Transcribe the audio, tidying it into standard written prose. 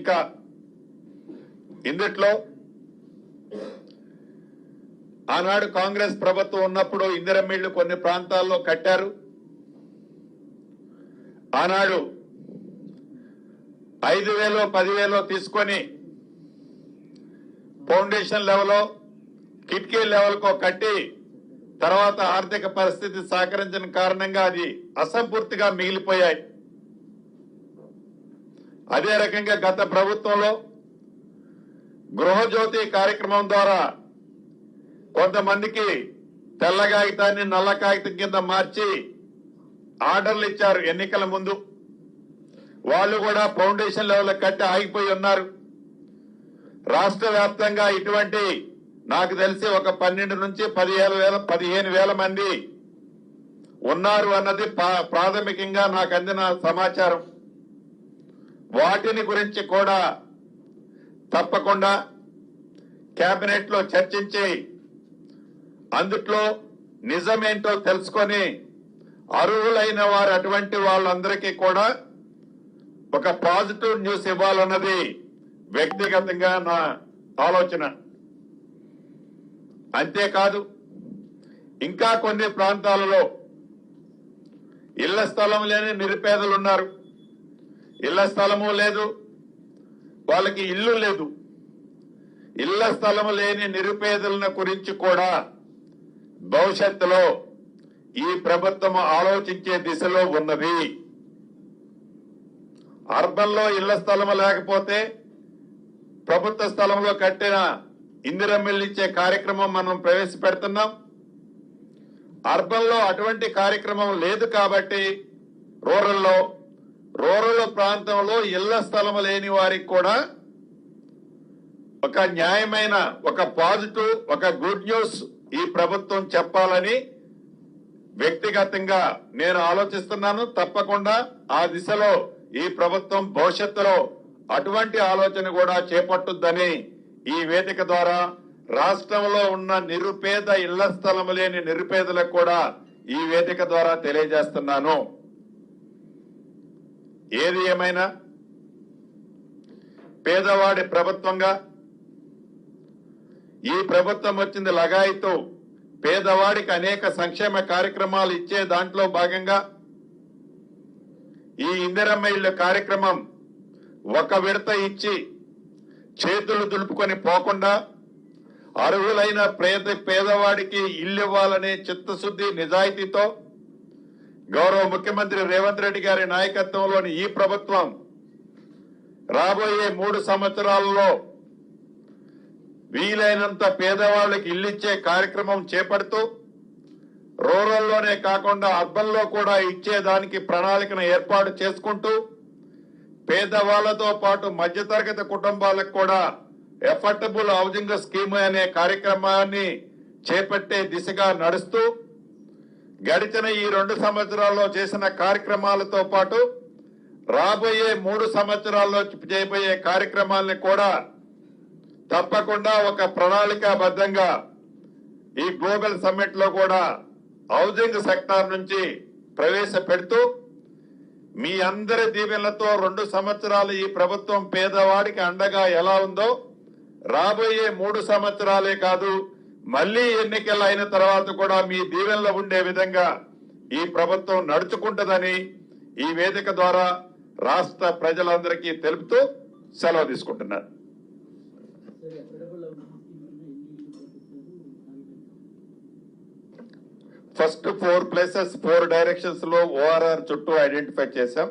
ఇంకా ఇందుట్లో ఆనాడు కాంగ్రెస్ ప్రభుత్వం ఉన్నప్పుడు ఇందిరమ్మ ఇళ్లు కొన్ని ప్రాంతాల్లో కట్టారు. ఆనాడు 5,000 10,000 తీసుకొని ఫౌండేషన్ లెవెల్లో కిటికీ లెవెల్కో కట్టి తర్వాత ఆర్థిక పరిస్థితి సహకరించిన కారణంగా అది అసంపూర్తిగా మిగిలిపోయాయి. అదే రకంగా గత ప్రభుత్వంలో గృహజ్యోతి కార్యక్రమం ద్వారా కొంతమందికి తెల్ల కాగితాన్ని నల్ల కాగితం కింద మార్చి ఆర్డర్లు ఇచ్చారు ఎన్నికల ముందు. వాళ్ళు కూడా ఫౌండేషన్ లెవెల్ కట్టి ఆగిపోయి ఉన్నారు. రాష్ట్ర వ్యాప్తంగా ఇటువంటి నాకు తెలిసి ఒక 12 నుంచి 15,000 మంది ఉన్నారు అన్నది ప్రాథమికంగా నాకు అందిన సమాచారం. వాటిని గురించి కూడా తప్పకుండా కేబినెట్ లో చర్చించి అందుట్లో నిజమేంటో తెలుసుకొని అర్హులైన వారు అటువంటి వాళ్ళందరికీ కూడా ఒక పాజిటివ్ న్యూస్ ఇవ్వాలన్నది వ్యక్తిగతంగా నా ఆలోచన. అంతేకాదు ఇంకా కొన్ని ప్రాంతాలలో ఇళ్ల స్థలం లేని నిరుపేదలు ఉన్నారు. ఇళ్ల స్థలము లేదు, వాళ్ళకి ఇల్లు లేదు. ఇళ్ల స్థలము లేని నిరుపేదల గురించి కూడా భవిష్యత్తులో ఈ ప్రభుత్వం ఆలోచించే దిశలో ఉన్నది. అర్బన్ లో ఇళ్ల స్థలం లేకపోతే ప్రభుత్వ స్థలంలో కట్టిన ఇందిరమ్మ ఇళ్లు ఇచ్చే కార్యక్రమం మనం ప్రవేశపెడుతున్నాం. అర్బన్ లో అటువంటి కార్యక్రమం లేదు కాబట్టి రూరల్ ప్రాంతంలో ఇళ్ల స్థలం లేని వారికి కూడా ఒక న్యాయమైన ఒక పాజిటివ్ ఒక గుడ్ న్యూస్ ఈ ప్రభుత్వం చెప్పాలని వ్యక్తిగతంగా నేను ఆలోచిస్తున్నాను. తప్పకుండా ఆ దిశలో ఈ ప్రభుత్వం భవిష్యత్తులో అటువంటి ఆలోచన కూడా చేపట్టుద్దని ఈ వేదిక ద్వారా రాష్ట్రంలో ఉన్న నిరుపేద ఇళ్ల స్థలం లేని నిరుపేదలకు కూడా ఈ వేదిక ద్వారా తెలియజేస్తున్నాను. ఏది ఏమైనా పేదవాడి ప్రభుత్వంగా ఈ ప్రభుత్వం వచ్చింది లగాయితూ పేదవాడికి అనేక సంక్షేమ కార్యక్రమాలు ఇచ్చే దాంట్లో భాగంగా ఈ ఇందిరమ్మ ఇళ్ల కార్యక్రమం ఒక విడత ఇచ్చి చేతులు దులుపుకొని పోకుండా అర్హులైన పేదవాడికి ఇల్లు ఇవ్వాలనే చిత్తశుద్ధి నిజాయితీతో గౌరవ ముఖ్యమంత్రి రేవంత్ రెడ్డి గారి నాయకత్వంలోని ఈ ప్రభుత్వం రాబోయే 3 సంవత్సరాలలో వీలైనంత పేదవాళ్ళకి ఇల్లు ఇచ్చే కార్యక్రమం చేపడుతూ రూరల్లోనే కాకుండా అర్బన్ లో కూడా ఇచ్చేదానికి ప్రణాళికను ఏర్పాటు చేసుకుంటూ పేదవాళ్లతో పాటు మధ్యతరగతి కుటుంబాలకు కూడా ఎఫర్డబుల్ హౌసింగ్ స్కీమ్ అనే కార్యక్రమాన్ని చేపట్టే దిశగా నడుస్తూ గడిచిన ఈ 2 సంవత్సరాల్లో చేసిన కార్యక్రమాలతో పాటు రాబోయే 3 సంవత్సరాల్లో చేయబోయే కార్యక్రమాలను కూడా తప్పకుండా ఒక ప్రణాళికాబద్ధంగా ఈ గ్లోబల్ సమ్మిట్ లో కూడా హౌసింగ్ సెక్టార్ నుంచి ప్రవేశపెడుతూ మీ అందరి దీవెనలతో 2 సంవత్సరాలు ఈ ప్రభుత్వం పేదవాడికి అండగా ఎలా ఉందో రాబోయే 3 సంవత్సరాలే కాదు మళ్లీ ఎన్నికలు అయిన తర్వాత కూడా మీ దీవెనలో ఉండే విధంగా ఈ ప్రభుత్వం నడుచుకుంటుందని ఈ వేదిక ద్వారా రాష్ట్ర ప్రజలందరికీ తెలుపుతూ సెలవు తీసుకుంటున్నాను. ఫస్ట్ 4 ప్లేసెస్ 4 డైరెక్షన్స్ లో ఓఆర్ఆర్ చుట్టూ ఐడెంటిఫై చేశాం.